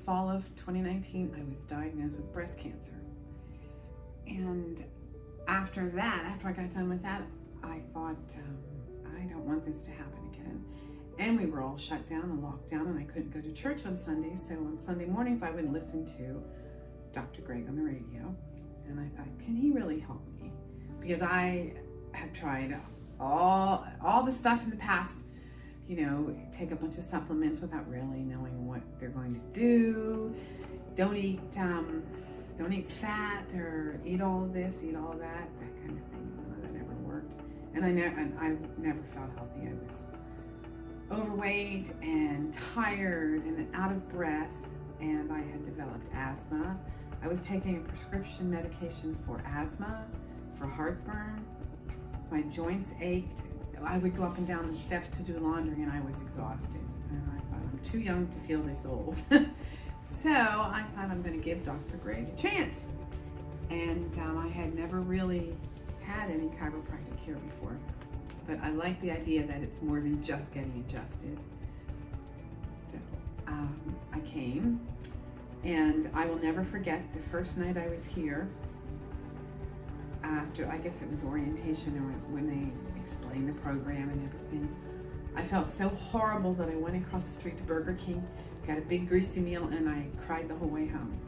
fall of 2019, I was diagnosed with breast cancer. And after I got done with that, I thought, I don't want this to happen again. And we were all shut down and locked down, and I couldn't go to church on Sundays. So on Sunday mornings, I would listen to Dr. Greg on the radio. And I thought, can he really help me? Because I have tried all the stuff in the past, take a bunch of supplements without really knowing what they're going to do. Don't eat fat, or eat all this, eat all that kind of thing. That never worked. And I never felt healthy. I was overweight and tired and out of breath, and I had developed asthma. I was taking a prescription medication for asthma, for heartburn. My joints ached. I would go up and down the steps to do laundry, and I was exhausted. And I thought, I'm too young to feel this old. So I thought, I'm going to give Dr. Greg a chance. And I had never really had any chiropractic care before. But I like the idea that it's more than just getting adjusted. So I came, and I will never forget the first night I was here. After, I guess it was orientation, or when they explained the program and everything, I felt so horrible that I went across the street to Burger King, got a big greasy meal, and I cried the whole way home.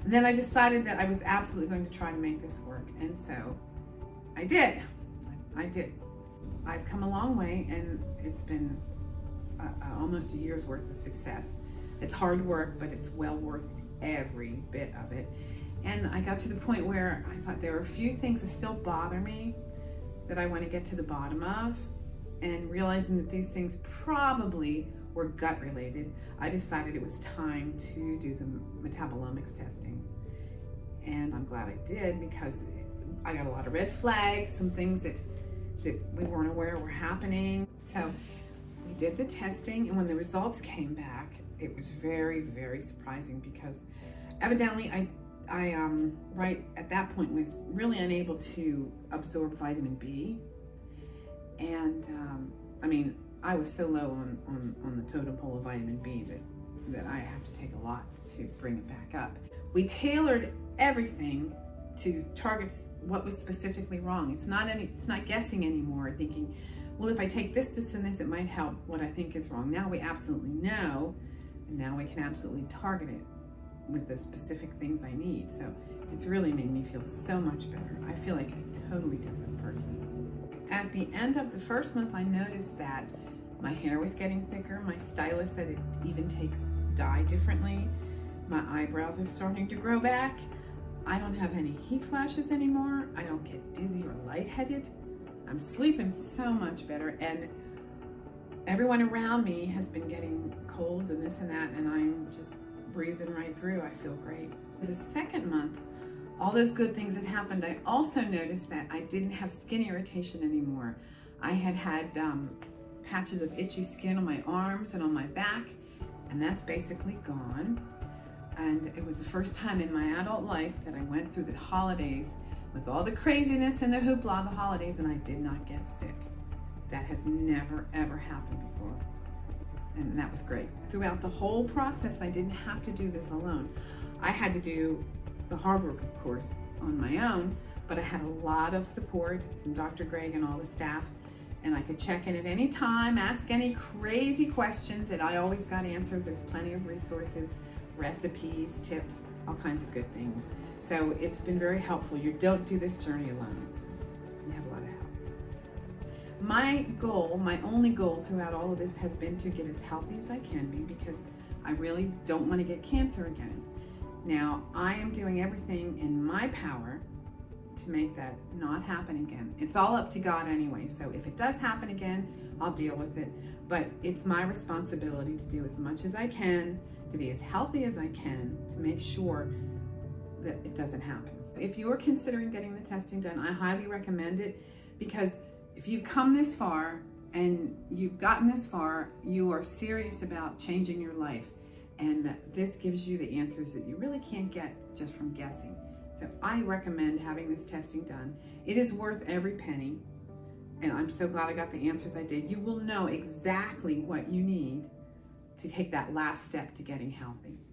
And then I decided that I was absolutely going to try to make this work, and so I did. I've come a long way, and it's been almost a year's worth of success. It's hard work, but it's well worth every bit of it. And I got to the point where I thought there were a few things that still bother me that I want to get to the bottom of, and realizing that these things probably were gut related, I decided it was time to do the metabolomics testing. And I'm glad I did, because I got a lot of red flags, some things that we weren't aware were happening. So we did the testing, and when the results came back, it was very, very surprising, because evidently I right at that point was really unable to absorb vitamin B. And I was so low on the totem pole of vitamin B that I have to take a lot to bring it back up. We tailored everything to target what was specifically wrong. It's not guessing anymore, thinking, well, if I take this, this, and this, it might help what I think is wrong. Now we absolutely know, and now we can absolutely target it with the specific things I need. So it's really made me feel so much better. I feel like a totally different person. At the end of the first month, I noticed that my hair was getting thicker. My stylist said it even takes dye differently. My eyebrows are starting to grow back. I don't have any heat flashes anymore. I don't get dizzy or lightheaded. I'm sleeping so much better, and everyone around me has been getting colds and this and that, and I'm just breezing right through. I feel great. The second month, all those good things that happened, I also noticed that I didn't have skin irritation anymore. I had patches of itchy skin on my arms and on my back, and that's basically gone. And it was the first time in my adult life that I went through the holidays with all the craziness and the hoopla of the holidays, and I did not get sick. That has never, ever happened before. And that was great. Throughout the whole process, I didn't have to do this alone. I had to do the hard work, of course, on my own, but I had a lot of support from Dr. Greg and all the staff, and I could check in at any time, ask any crazy questions, and I always got answers. There's plenty of resources, recipes, tips, all kinds of good things. So it's been very helpful. You don't do this journey alone. You have a lot of help. My goal, my only goal throughout all of this has been to get as healthy as I can be, because I really don't want to get cancer again. Now, I am doing everything in my power to make that not happen again. It's all up to God anyway, so if it does happen again, I'll deal with it. But it's my responsibility to do as much as I can, to be as healthy as I can, to make sure that it doesn't happen. If you're considering getting the testing done, I highly recommend it, because if you've come this far and you've gotten this far, you are serious about changing your life. And this gives you the answers that you really can't get just from guessing. So I recommend having this testing done. It is worth every penny. And I'm so glad I got the answers I did. You will know exactly what you need to take that last step to getting healthy.